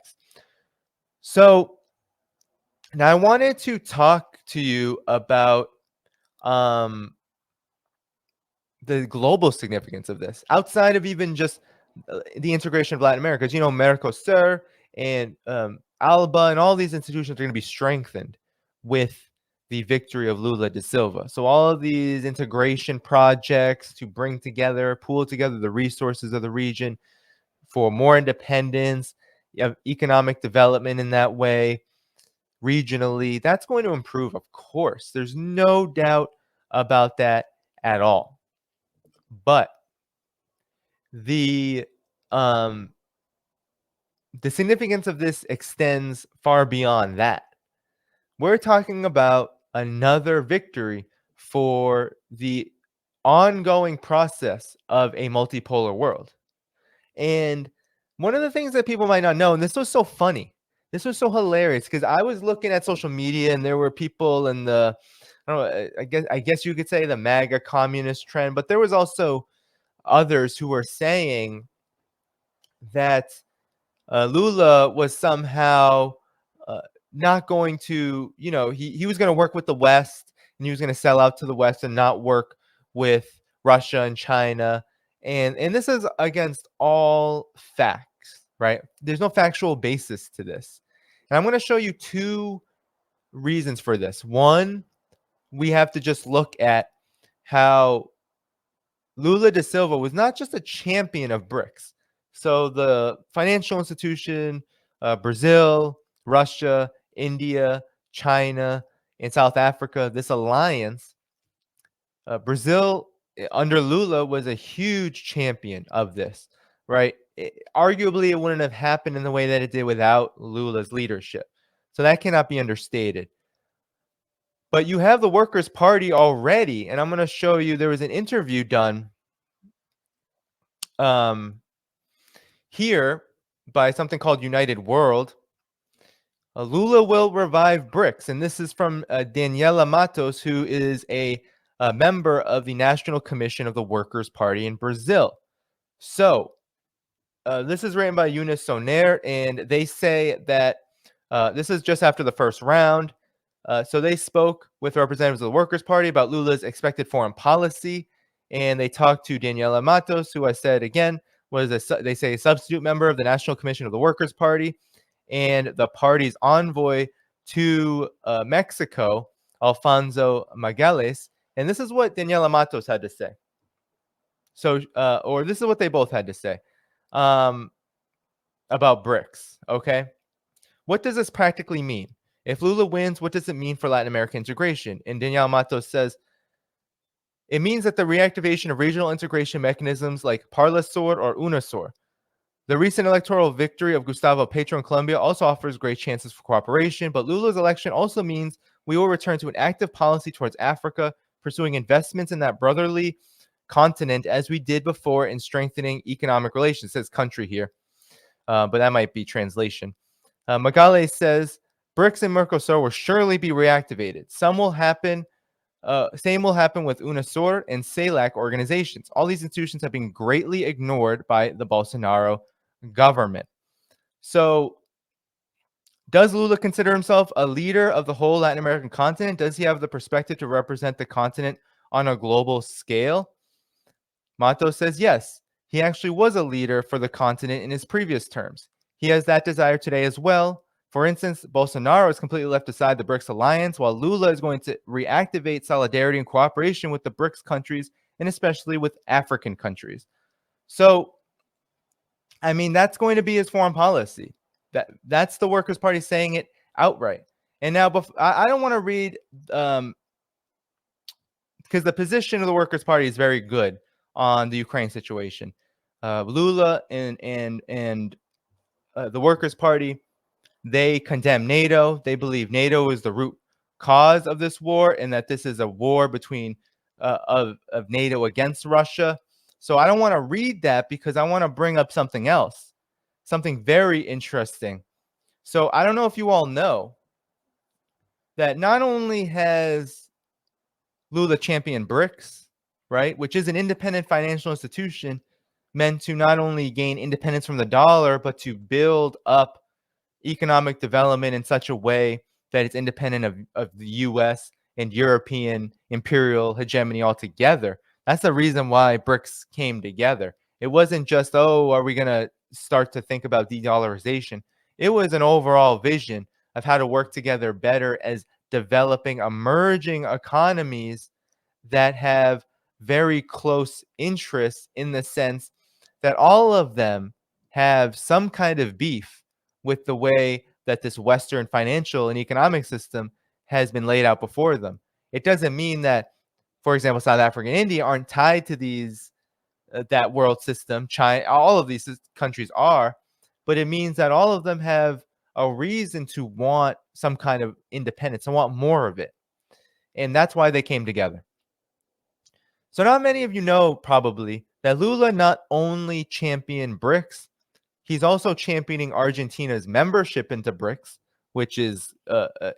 aspects. So now I wanted to talk to you about the global significance of this, outside of even just the integration of Latin America. Because, Mercosur and ALBA and all these institutions are going to be strengthened with the victory of Lula da Silva. So all of these integration projects to bring together, pool together the resources of the region for more independence, economic development in that way, regionally, that's going to improve, of course. There's no doubt about that at all. But the significance of this extends far beyond that. We're talking about another victory for the ongoing process of a multipolar world. And one of the things that people might not know, and this was so funny, this was so hilarious, because I was looking at social media and there were people in the, I don't know, I guess you could say the MAGA communist trend, but there was also others who were saying that Lula was somehow not going to, he was going to work with the West, and he was going to sell out to the West and not work with Russia and China. And this is against all facts, right? There's no factual basis to this. And I'm going to show you two reasons for this. One, we have to just look at how Lula da Silva was not just a champion of BRICS. So the financial institution, Brazil, Russia, India, China, and South Africa, this alliance, Brazil under Lula was a huge champion of this, right? Arguably, it wouldn't have happened in the way that it did without Lula's leadership. So that cannot be understated. But you have the Workers' Party already, and I'm going to show you, there was an interview done here by something called United World. Lula will revive BRICS, and this is from Daniela Matos, who is a member of the National Commission of the Workers' Party in Brazil. So this is written by Eunice Soner, and they say that this is just after the first round. So they spoke with representatives of the Workers' Party about Lula's expected foreign policy, and they talked to Daniela Matos, who I said again was they say a substitute member of the National Commission of the Workers' Party, and the party's envoy to Mexico, Alfonso Magalhães. And this is what Daniela Matos had to say. So, or this is what they both had to say about BRICS. Okay, what does this practically mean? If Lula wins, what does it mean for Latin American integration? And Daniela Matos says, it means that the reactivation of regional integration mechanisms like Parlasur or UNASUR. The recent electoral victory of Gustavo Petro in Colombia also offers great chances for cooperation, but Lula's election also means we will return to an active policy towards Africa, pursuing investments in that brotherly continent as we did before in strengthening economic relations. It says country here, but that might be translation. Magalhães says, BRICS and Mercosur will surely be reactivated. Same will happen with UNASUR and CELAC organizations. All these institutions have been greatly ignored by the Bolsonaro government. So does Lula consider himself a leader of the whole Latin American continent? Does he have the perspective to represent the continent on a global scale? Matos says yes. He actually was a leader for the continent in his previous terms. He has that desire today as well. For instance, Bolsonaro has completely left aside the BRICS alliance, while Lula is going to reactivate solidarity and cooperation with the BRICS countries, and especially with African countries. So, I mean, that's going to be his foreign policy. That's the Workers' Party saying it outright. And now, I don't want to read, because the position of the Workers' Party is very good on the Ukraine situation. Lula and the Workers' Party, they condemn NATO. They believe NATO is the root cause of this war, and that this is a war between of NATO against Russia. So I don't want to read that, because I want to bring up something else, something very interesting. So I don't know if you all know that not only has Lula championed BRICS, right, which is an independent financial institution meant to not only gain independence from the dollar, but to build up economic development in such a way that it's independent of the US and European imperial hegemony altogether. That's the reason why BRICS came together. It wasn't just, oh, are we going to start to think about de-dollarization? It was an overall vision of how to work together better as developing emerging economies that have very close interests, in the sense that all of them have some kind of beef with the way that this Western financial and economic system has been laid out before them. It doesn't mean that, for example, South Africa and India aren't tied to these that world system. China, all of these countries are, but it means that all of them have a reason to want some kind of independence and want more of it, and that's why they came together. So not many of you know probably that Lula not only championed BRICS, he's also championing Argentina's membership into BRICS, which is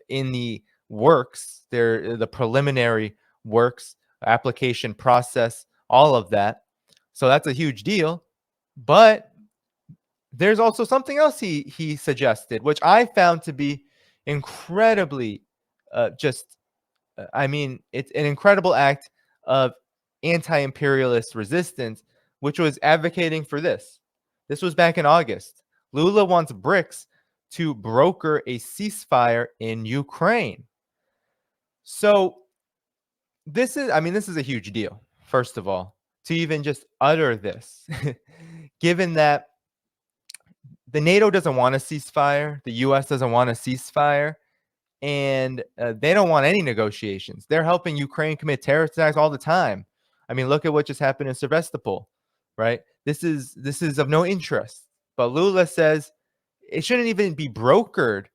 in the works. They're the preliminary works, application process, all of that. So that's a huge deal. But there's also something else he suggested, which I found to be incredibly I mean, it's an incredible act of anti-imperialist resistance, which was advocating for this. This was back in August. Lula wants BRICS to broker a ceasefire in Ukraine. So this is a huge deal, first of all, to even just utter this, given that the NATO doesn't want a ceasefire, the US doesn't want a ceasefire, and they don't want any negotiations. They're helping Ukraine commit terrorist attacks all the time. I mean, look at what just happened in Sevastopol, right? This is of no interest. But Lula says it shouldn't even be brokered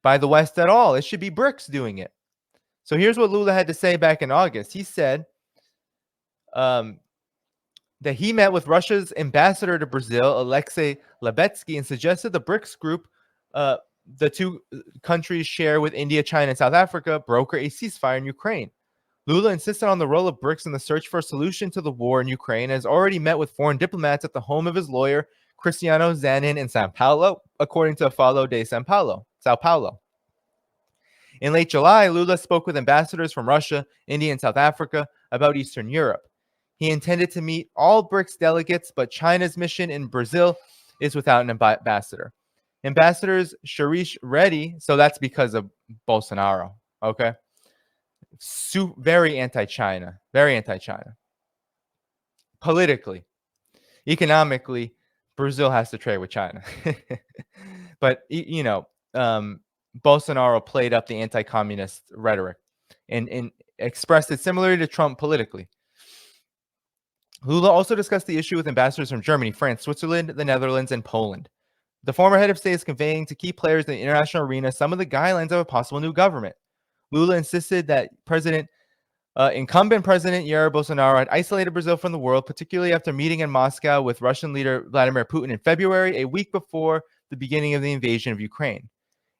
by the West at all. It should be BRICS doing it. So here's what Lula had to say back in August. He said that he met with Russia's ambassador to Brazil, Alexei Lebetsky, and suggested the BRICS group, the two countries share with India, China, and South Africa, broker a ceasefire in Ukraine. Lula insisted on the role of BRICS in the search for a solution to the war in Ukraine and has already met with foreign diplomats at the home of his lawyer, Cristiano Zanin, in Sao Paulo, according to Follow de Sao Paulo. In late July, Lula spoke with ambassadors from Russia, India, and South Africa about Eastern Europe. He intended to meet all BRICS delegates, but China's mission in Brazil is without an ambassador. Ambassadors Sharish Reddy, so that's because of Bolsonaro, okay? Very anti-China, Politically, economically, Brazil has to trade with China. But, Bolsonaro played up the anti-communist rhetoric and expressed it similarly to Trump politically. Lula also discussed the issue with ambassadors from Germany, France, Switzerland, the Netherlands, and Poland. The former head of state is conveying to key players in the international arena some of the guidelines of a possible new government. Lula insisted that incumbent President Jair Bolsonaro had isolated Brazil from the world, particularly after meeting in Moscow with Russian leader Vladimir Putin in February, a week before the beginning of the invasion of Ukraine.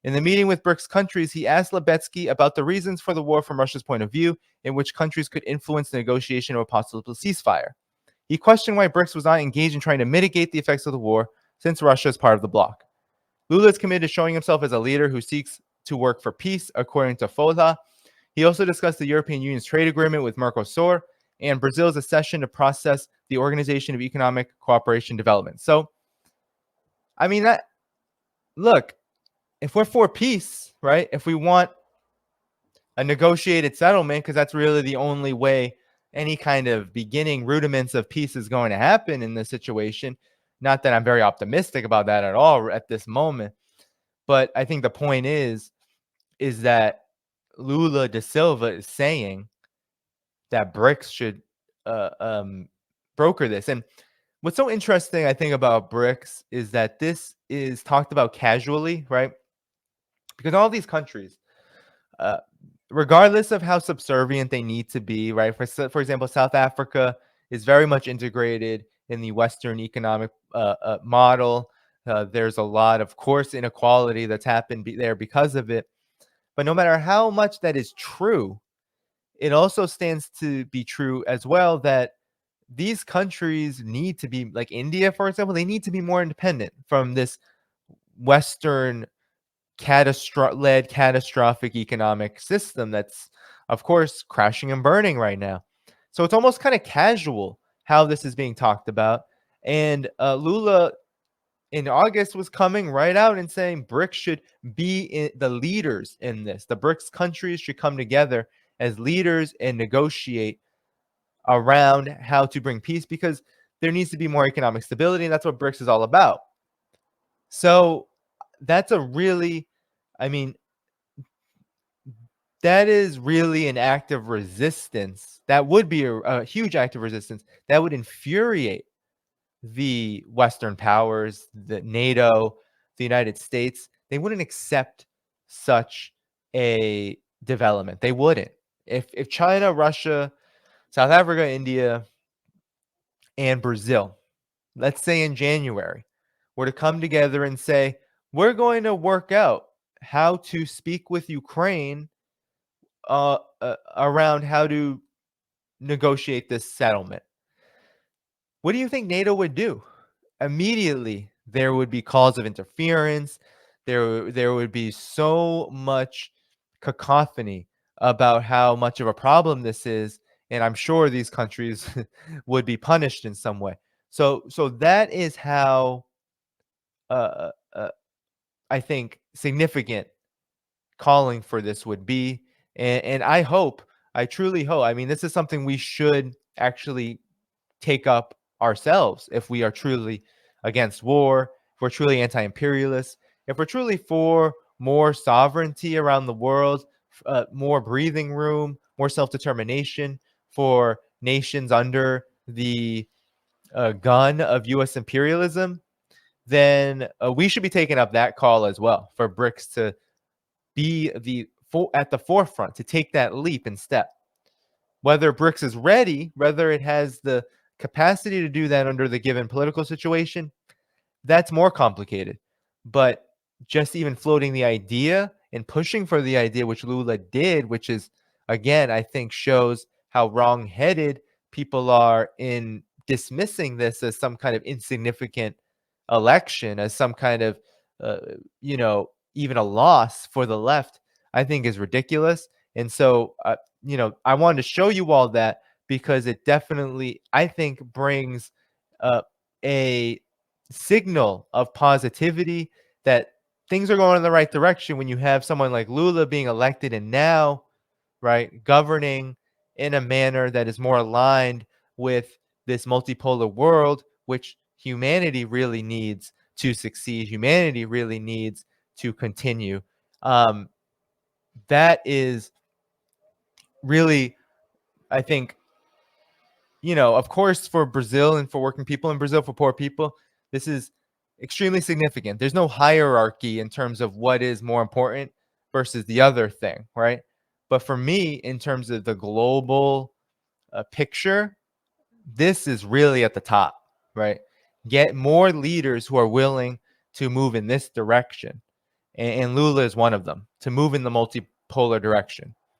In the meeting with BRICS countries, he asked Lebetsky about the reasons for the war from Russia's point of view, and which countries could influence the negotiation of a possible ceasefire. He questioned why BRICS was not engaged in trying to mitigate the effects of the war, since Russia is part of the bloc. Lula is committed to showing himself as a leader who seeks to work for peace, according to Folha. He also discussed the European Union's trade agreement with Mercosur and Brazil's accession to process the Organization of Economic Cooperation and Development. So, I mean, look, if we're for peace, right, if we want a negotiated settlement, because that's really the only way any kind of beginning rudiments of peace is going to happen in this situation. Not that I'm very optimistic about that at all at this moment, but I think the point is that Lula da Silva is saying that BRICS should broker this. And what's so interesting, I think, about BRICS is that this is talked about casually, right? Because all these countries, regardless of how subservient they need to be, right? For example, South Africa is very much integrated in the Western economic model. There's a lot, of course, inequality that's happened there because of it. But no matter how much that is true, it also stands to be true as well that these countries need to be, like India, for example, they need to be more independent from this Western catastrophic economic system that's, of course, crashing and burning right now. So it's almost kind of casual how this is being talked about. And Lula in August was coming right out and saying BRICS should be the leaders in this. The BRICS countries should come together as leaders and negotiate around how to bring peace, because there needs to be more economic stability, and that's what BRICS is all about. So that's a really, I mean, that is really an act of resistance. That would be a huge act of resistance. That would infuriate the Western powers, the NATO, the United States. They wouldn't accept such a development. They wouldn't. If China, Russia, South Africa, India, and Brazil, let's say in January, were to come together and say, we're going to work out how to speak with Ukraine around how to negotiate this settlement, what do you think NATO would do? Immediately, there would be calls of interference. There would be so much cacophony about how much of a problem this is, and I'm sure these countries would be punished in some way. So that is how I think significant calling for this would be. And I hope, I truly hope, I mean, this is something we should actually take up ourselves if we are truly against war, if we're truly anti-imperialist, if we're truly for more sovereignty around the world, more breathing room, more self-determination for nations under the gun of U.S. imperialism, then we should be taking up that call as well for BRICS to be at the forefront, to take that leap and step. Whether BRICS is ready, whether it has the capacity to do that under the given political situation, that's more complicated. But just even floating the idea and pushing for the idea, which Lula did, which is, again, I think shows how wrong-headed people are in dismissing this as some kind of insignificant election, as some kind of, even a loss for the left, I think is ridiculous. And so, I wanted to show you all that because it definitely, I think, brings a signal of positivity that things are going in the right direction when you have someone like Lula being elected and now, right, governing in a manner that is more aligned with this multipolar world, which humanity really needs to succeed. Humanity really needs to continue. That is really, I think, of course, for Brazil and for working people in Brazil, for poor people, this is extremely significant. There's no hierarchy in terms of what is more important versus the other thing, right? But for me, in terms of the global picture, this is really at the top, right? Get more leaders who are willing to move in this direction. And Lula is one of them, to move in the multipolar direction.